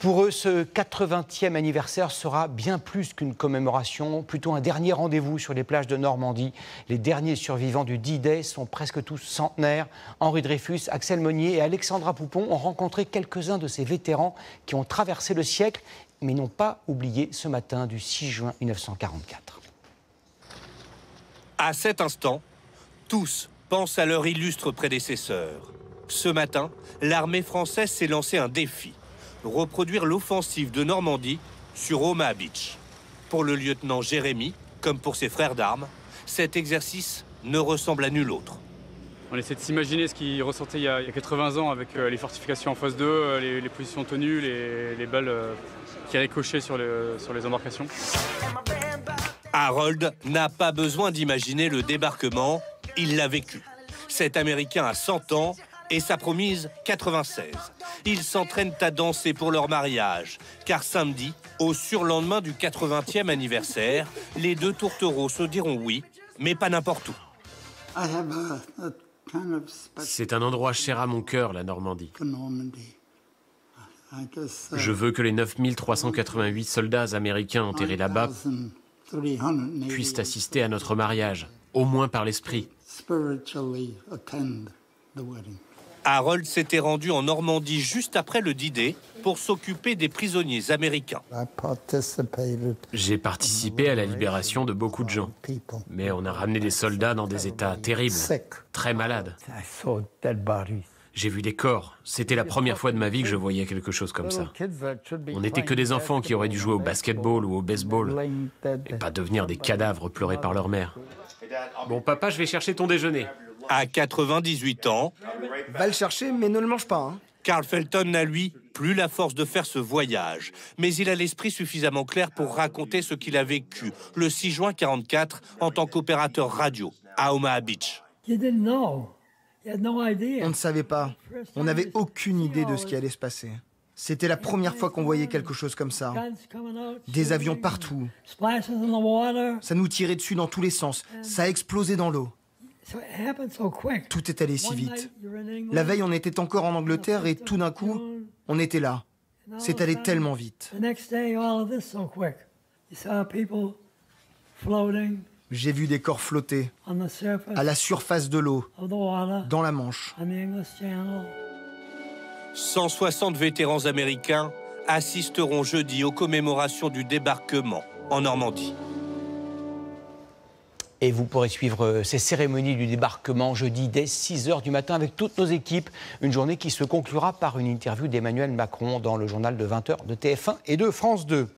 Pour eux, ce 80e anniversaire sera bien plus qu'une commémoration, plutôt un dernier rendez-vous sur les plages de Normandie. Les derniers survivants du D-Day sont presque tous centenaires. Henri Dreyfus, Axel Monnier et Alexandra Poupon ont rencontré quelques-uns de ces vétérans qui ont traversé le siècle, mais n'ont pas oublié ce matin du 6 juin 1944. À cet instant, tous pensent à leur illustre prédécesseur. Ce matin, l'armée française s'est lancé un défi. Reproduire l'offensive de Normandie sur Omaha Beach. Pour le lieutenant Jérémy, comme pour ses frères d'armes, cet exercice ne ressemble à nul autre. On essaie de s'imaginer ce qui ressortait il y a 80 ans avec les fortifications en phase 2, les positions tenues, les balles qui ricochaient sur les embarcations. Harold n'a pas besoin d'imaginer le débarquement, il l'a vécu. Cet Américain a 100 ans et sa promise 96. Ils s'entraînent à danser pour leur mariage, car samedi, au surlendemain du 80e anniversaire, les deux tourtereaux se diront oui, mais pas n'importe où. C'est un endroit cher à mon cœur, la Normandie. Je veux que les 9388 soldats américains enterrés là-bas puissent assister à notre mariage, au moins par l'esprit. Harold s'était rendu en Normandie juste après le D-Day pour s'occuper des prisonniers américains. J'ai participé à la libération de beaucoup de gens, mais on a ramené des soldats dans des états terribles, très malades. J'ai vu des corps. C'était la première fois de ma vie que je voyais quelque chose comme ça. On n'était que des enfants qui auraient dû jouer au basketball ou au baseball et pas devenir des cadavres pleurés par leur mère. Bon, papa, je vais chercher ton déjeuner. À 98 ans, va le chercher, mais ne le mange pas. Hein. Carl Felton n'a, lui, plus la force de faire ce voyage. Mais il a l'esprit suffisamment clair pour raconter ce qu'il a vécu le 6 juin 1944 en tant qu'opérateur radio à Omaha Beach. On ne savait pas. On n'avait aucune idée de ce qui allait se passer. C'était la première fois qu'on voyait quelque chose comme ça. Des avions partout. Ça nous tirait dessus dans tous les sens. Ça a explosé dans l'eau. Tout est allé si vite. La veille, on était encore en Angleterre et tout d'un coup, on était là. C'est allé tellement vite. J'ai vu des corps flotter à la surface de l'eau, dans la Manche. 160 vétérans américains assisteront jeudi aux commémorations du débarquement en Normandie. Et vous pourrez suivre ces cérémonies du débarquement jeudi dès 6 h du matin avec toutes nos équipes. Une journée qui se conclura par une interview d'Emmanuel Macron dans le journal de 20 h de TF1 et de France 2.